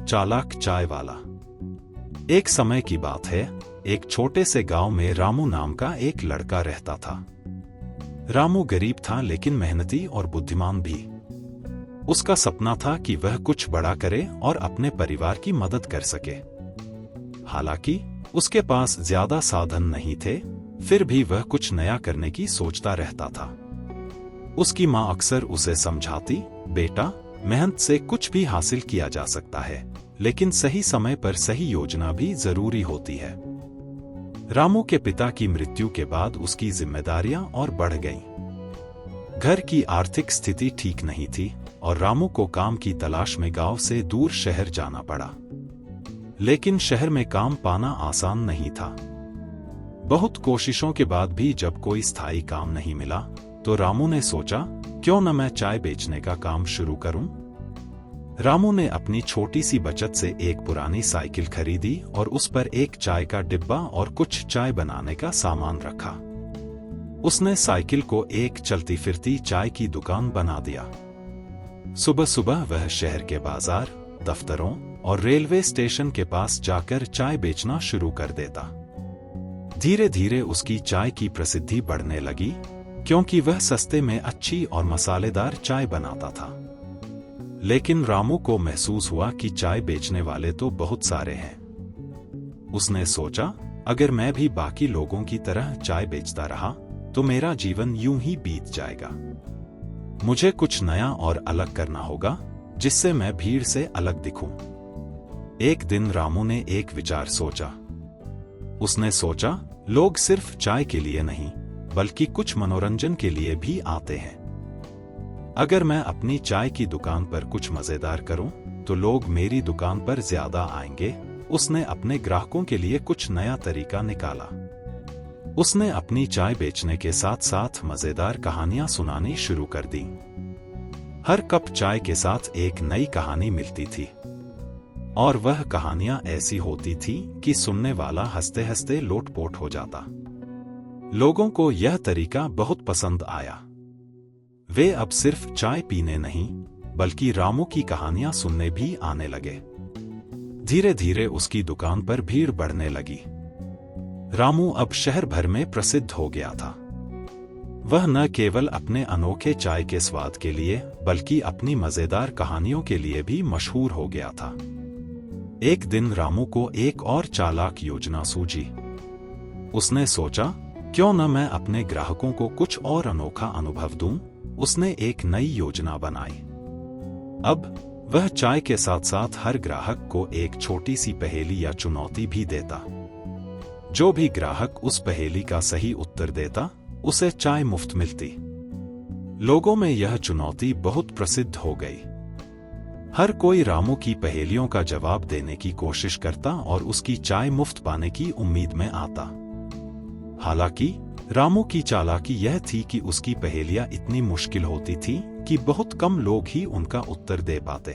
चालाक चाय वाला। एक समय की बात है, एक छोटे से गांव में रामू नाम का एक लड़का रहता था। रामू गरीब था लेकिन मेहनती और बुद्धिमान भी। उसका सपना था कि वह कुछ बड़ा करे और अपने परिवार की मदद कर सके। हालांकि उसके पास ज्यादा साधन नहीं थे, फिर भी वह कुछ नया करने की सोचता रहता था। उसकी माँ अक्सर उसे समझाती, बेटा, मेहनत से कुछ भी हासिल किया जा सकता है, लेकिन सही समय पर सही योजना भी जरूरी होती है। रामू के पिता की मृत्यु के बाद उसकी जिम्मेदारियां और बढ़ गईं। घर की आर्थिक स्थिति ठीक नहीं थी और रामू को काम की तलाश में गांव से दूर शहर जाना पड़ा। लेकिन शहर में काम पाना आसान नहीं था। बहुत कोशिशों के बाद भी जब कोई स्थायी काम नहीं मिला, तो रामू ने सोचा, क्यों न मैं चाय बेचने का काम शुरू करूं? रामू ने अपनी छोटी सी बचत से एक पुरानी साइकिल खरीदी और उस पर एक चाय का डिब्बा और कुछ चाय बनाने का सामान रखा। उसने साइकिल को एक चलती फिरती चाय की दुकान बना दिया। सुबह सुबह वह शहर के बाजार, दफ्तरों और रेलवे स्टेशन के पास जाकर चाय बेचना शुरू कर देता। धीरे धीरे उसकी चाय की प्रसिद्धि बढ़ने लगी, क्योंकि वह सस्ते में अच्छी और मसालेदार चाय बनाता था। लेकिन रामू को महसूस हुआ कि चाय बेचने वाले तो बहुत सारे हैं। उसने सोचा, अगर मैं भी बाकी लोगों की तरह चाय बेचता रहा, तो मेरा जीवन यूं ही बीत जाएगा। मुझे कुछ नया और अलग करना होगा, जिससे मैं भीड़ से अलग दिखूं। एक दिन रामू ने एक विचार सोचा। उसने सोचा, लोग सिर्फ चाय के लिए नहीं, बल्कि कुछ मनोरंजन के लिए भी आते हैं। अगर मैं अपनी चाय की दुकान पर कुछ मजेदार करूं, तो लोग मेरी दुकान पर ज्यादा आएंगे। उसने अपने ग्राहकों के लिए कुछ नया तरीका निकाला। उसने अपनी चाय बेचने के साथ साथ मजेदार कहानियां सुनानी शुरू कर दी। हर कप चाय के साथ एक नई कहानी मिलती थी, और वह कहानियां ऐसी होती थी कि सुनने वाला हंसते हंसते लोटपोट हो जाता। लोगों को यह तरीका बहुत पसंद आया। वे अब सिर्फ चाय पीने नहीं, बल्कि रामू की कहानियां सुनने भी आने लगे। धीरे धीरे उसकी दुकान पर भीड़ बढ़ने लगी। रामू अब शहर भर में प्रसिद्ध हो गया था। वह न केवल अपने अनोखे चाय के स्वाद के लिए, बल्कि अपनी मजेदार कहानियों के लिए भी मशहूर हो गया था। एक दिन रामू को एक और चालाक योजना सूझी। उसने सोचा, क्यों न मैं अपने ग्राहकों को कुछ और अनोखा अनुभव दूं? उसने एक नई योजना बनाई। अब वह चाय के साथ साथ हर ग्राहक को एक छोटी सी पहेली या चुनौती भी देता। जो भी ग्राहक उस पहेली का सही उत्तर देता, उसे चाय मुफ्त मिलती। लोगों में यह चुनौती बहुत प्रसिद्ध हो गई। हर कोई रामू की पहेलियों का जवाब देने की कोशिश करता और उसकी चाय मुफ्त पाने की उम्मीद में आता। हालांकि रामू की चालाकी यह थी कि उसकी पहेलियां इतनी मुश्किल होती थी कि बहुत कम लोग ही उनका उत्तर दे पाते।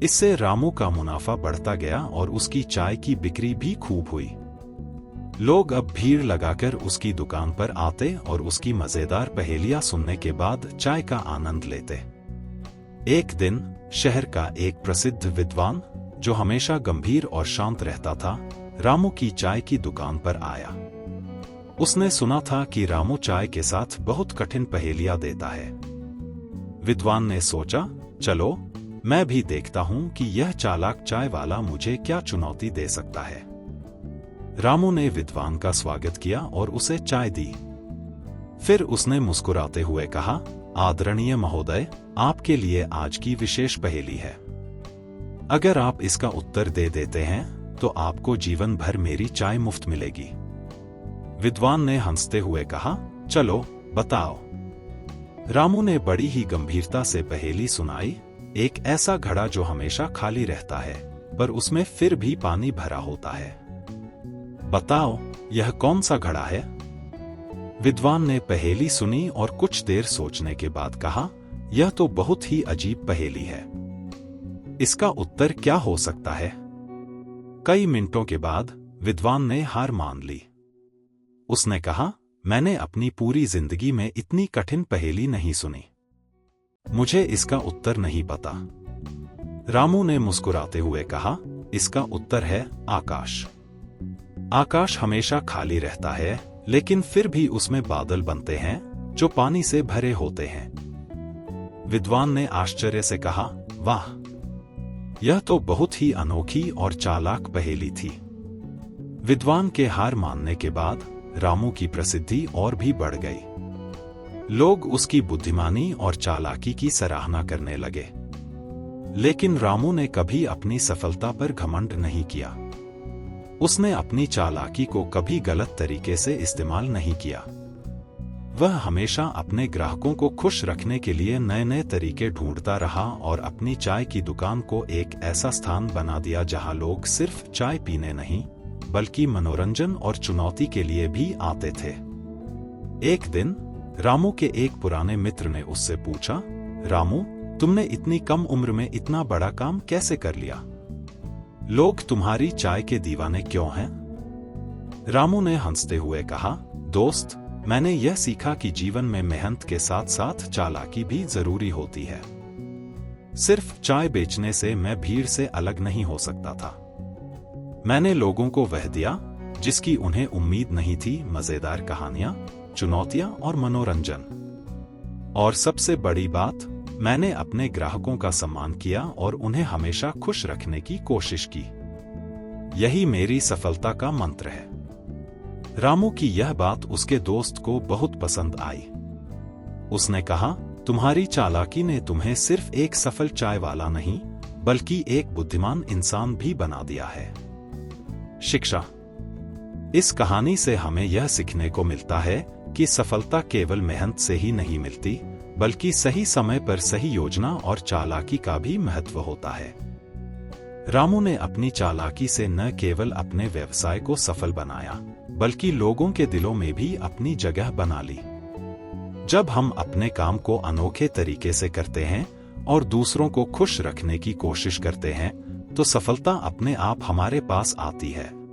इससे रामू का मुनाफा बढ़ता गया और उसकी चाय की बिक्री भी खूब हुई। लोग अब भीड़ लगाकर उसकी दुकान पर आते और उसकी मजेदार पहेलियां सुनने के बाद चाय का आनंद लेते। एक दिन शहर का एक प्रसिद्ध विद्वान, जो हमेशा गंभीर और शांत रहता था, रामू की चाय की दुकान पर आया। उसने सुना था कि रामू चाय के साथ बहुत कठिन पहेलियां देता है। विद्वान ने सोचा, चलो मैं भी देखता हूं कि यह चालाक चाय वाला मुझे क्या चुनौती दे सकता है। रामू ने विद्वान का स्वागत किया और उसे चाय दी। फिर उसने मुस्कुराते हुए कहा, आदरणीय महोदय, आपके लिए आज की विशेष पहेली है। अगर आप इसका उत्तर दे देते हैं, तो आपको जीवन भर मेरी चाय मुफ्त मिलेगी। विद्वान ने हंसते हुए कहा, चलो बताओ। रामू ने बड़ी ही गंभीरता से पहेली सुनाई। एक ऐसा घड़ा जो हमेशा खाली रहता है, पर उसमें फिर भी पानी भरा होता है। बताओ, यह कौन सा घड़ा है? विद्वान ने पहेली सुनी और कुछ देर सोचने के बाद कहा, यह तो बहुत ही अजीब पहेली है। इसका उत्तर क्या हो सकता है? कई मिनटों के बाद विद्वान ने हार मान ली। उसने कहा, मैंने अपनी पूरी जिंदगी में इतनी कठिन पहेली नहीं सुनी। मुझे इसका उत्तर नहीं पता। रामू ने मुस्कुराते हुए कहा, इसका उत्तर है आकाश। आकाश हमेशा खाली रहता है, लेकिन फिर भी उसमें बादल बनते हैं जो पानी से भरे होते हैं। विद्वान ने आश्चर्य से कहा, वाह, यह तो बहुत ही अनोखी और चालाक पहेली थी। विद्वान के हार मानने के बाद रामू की प्रसिद्धि और भी बढ़ गई। लोग उसकी बुद्धिमानी और चालाकी की सराहना करने लगे। लेकिन रामू ने कभी अपनी सफलता पर घमंड नहीं किया। उसने अपनी चालाकी को कभी गलत तरीके से इस्तेमाल नहीं किया। वह हमेशा अपने ग्राहकों को खुश रखने के लिए नए नए तरीके ढूंढता रहा और अपनी चाय की दुकान को एक ऐसा स्थान बना दिया जहां लोग सिर्फ चाय पीने नहीं, बल्कि मनोरंजन और चुनौती के लिए भी आते थे। एक दिन रामू के एक पुराने मित्र ने उससे पूछा, रामू, तुमने इतनी कम उम्र में इतना बड़ा काम कैसे कर लिया? लोग तुम्हारी चाय के दीवाने क्यों हैं? रामू ने हंसते हुए कहा, दोस्त, मैंने यह सीखा कि जीवन में मेहनत के साथ साथ चालाकी भी जरूरी होती है। सिर्फ चाय बेचने से मैं भीड़ से अलग नहीं हो सकता था। मैंने लोगों को वह दिया जिसकी उन्हें उम्मीद नहीं थी, मजेदार कहानियां, चुनौतियां और मनोरंजन। और सबसे बड़ी बात, मैंने अपने ग्राहकों का सम्मान किया और उन्हें हमेशा खुश रखने की कोशिश की। यही मेरी सफलता का मंत्र है। रामू की यह बात उसके दोस्त को बहुत पसंद आई। उसने कहा, तुम्हारी चालाकी ने तुम्हें सिर्फ एक सफल चाय वाला नहीं, बल्कि एक बुद्धिमान इंसान भी बना दिया है। शिक्षा। इस कहानी से हमें यह सीखने को मिलता है कि सफलता केवल मेहनत से ही नहीं मिलती, बल्कि सही समय पर सही योजना और चालाकी का भी महत्व होता है। रामू ने अपनी चालाकी से न केवल अपने व्यवसाय को सफल बनाया, बल्कि लोगों के दिलों में भी अपनी जगह बना ली। जब हम अपने काम को अनोखे तरीके से करते हैं और दूसरों को खुश रखने की कोशिश करते हैं, तो सफलता अपने आप हमारे पास आती है।